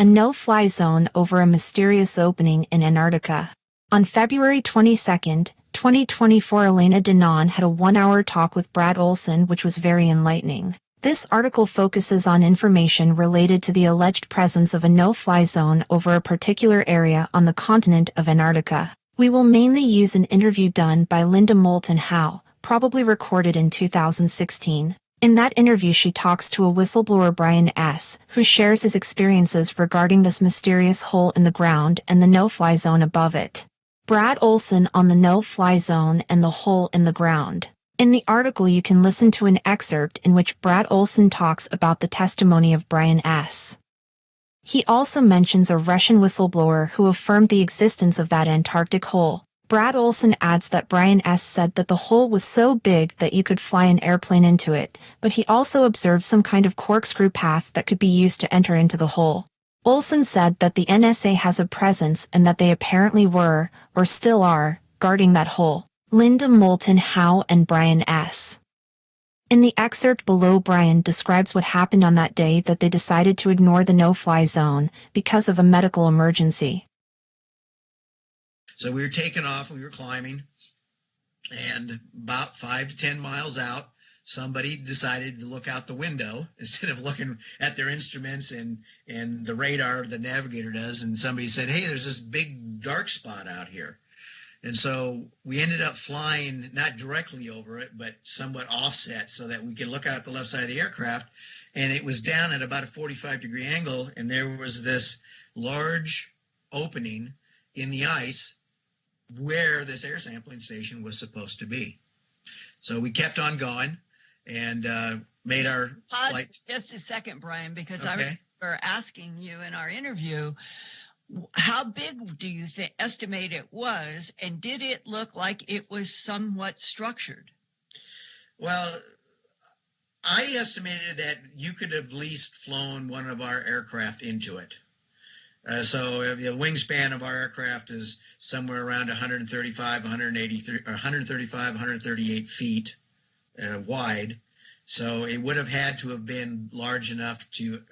a no-fly zone over a mysterious opening in Antarctica. On February 22, 2024, Elena Danone had a one-hour talk with Brad Olson, which was very enlightening. This article focuses on information related to the alleged presence of a no-fly zone over a particular area on the continent of Antarctica. We will mainly use an interview done by Linda Moulton Howe, probably recorded in 2016. In that interview, she talks to a whistleblower, Brian S., who shares his experiences regarding this mysterious hole in the ground and the no-fly zone above it. Brad Olson on the no-fly zone and the hole in the ground. In the article, you can listen to an excerpt in which Brad Olson talks about the testimony of Brian S. He also mentions a Russian whistleblower who affirmed the existence of that Antarctic hole. Brad Olson adds that Brian S. said that the hole was so big that you could fly an airplane into it, but he also observed some kind of corkscrew path that could be used to enter into the hole. Olson said that the NSA has a presence and that they apparently were, or still are, guarding that hole. Linda Moulton Howe and Brian S. In the excerpt below, Brian describes what happened on that day that they decided to ignore the no-fly zone because of a medical emergency. So we were taking off, we were climbing, and about 5 to 10 miles out, somebody decided to look out the window instead of looking at their instruments and the radar the navigator does, and somebody said, "Hey, there's this big dark spot out here." And so we ended up flying not directly over it, but somewhat offset so that we could look out the left side of the aircraft. And it was down at about a 45-degree angle, and there was this large opening in the ice where this air sampling station was supposed to be. So we kept on going and made our flight. Just a second, Brian, because I remember asking you in our interview, how big do you estimate it was, and did it look like it was somewhat structured? Well, I estimated that you could have at least flown one of our aircraft into it. So the wingspan of our aircraft is somewhere around 138 feet wide. So it would have had to have been large enough to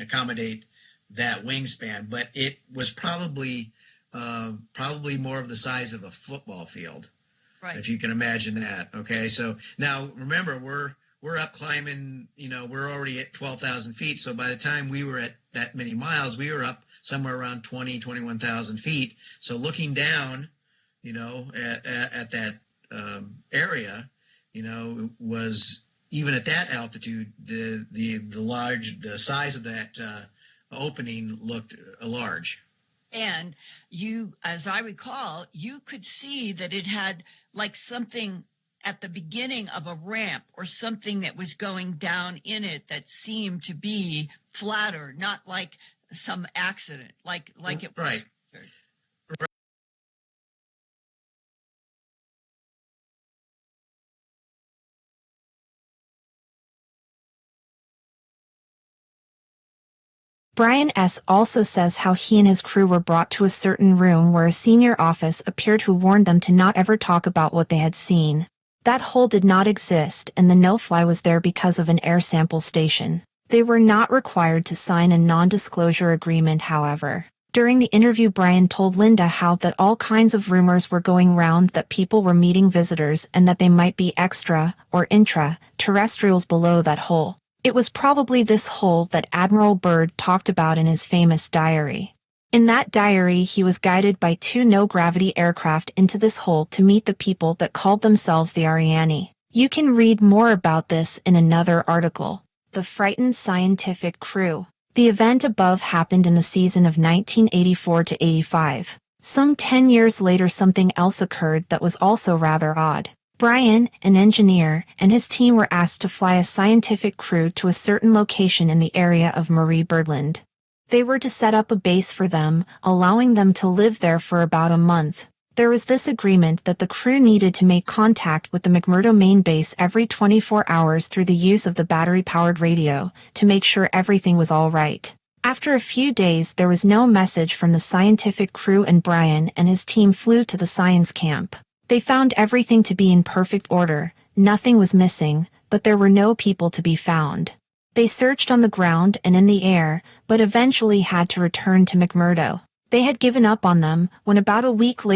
accommodate that wingspan, but it was probably more of the size of a football field, right? If you can imagine that. Okay, so now remember, we're up climbing. We're already at 12,000 feet. So by the time we were at that many miles, we were up somewhere around 21,000 feet. So looking down, at that area, was even at that altitude, the size of that opening looked large. And you, as I recall, you could see that it had like something at the beginning of a ramp or something that was going down in it that seemed to be flatter, not like some accident, like it was. Right. Brian S. also says how he and his crew were brought to a certain room where a senior officer appeared who warned them to not ever talk about what they had seen. That hole did not exist, and the no-fly was there because of an air sample station. They were not required to sign a non-disclosure agreement, however. During the interview, Brian told Linda Howe that all kinds of rumors were going round that people were meeting visitors and that they might be extra or intra-terrestrials below that hole. It was probably this hole that Admiral Byrd talked about in his famous diary. In that diary, he was guided by 2 no-gravity aircraft into this hole to meet the people that called themselves the Ariani. You can read more about this in another article. The Frightened Scientific Crew. The event above happened in the season of 1984 to 85. Some 10 years later, something else occurred that was also rather odd. Brian, an engineer, and his team were asked to fly a scientific crew to a certain location in the area of Marie Birdland. They were to set up a base for them, allowing them to live there for about a month. There was this agreement that the crew needed to make contact with the McMurdo main base every 24 hours through the use of the battery-powered radio, to make sure everything was all right. After a few days, there was no message from the scientific crew, and Brian and his team flew to the science camp. They found everything to be in perfect order, nothing was missing, but there were no people to be found. They searched on the ground and in the air, but eventually had to return to McMurdo. They had given up on them when about a week later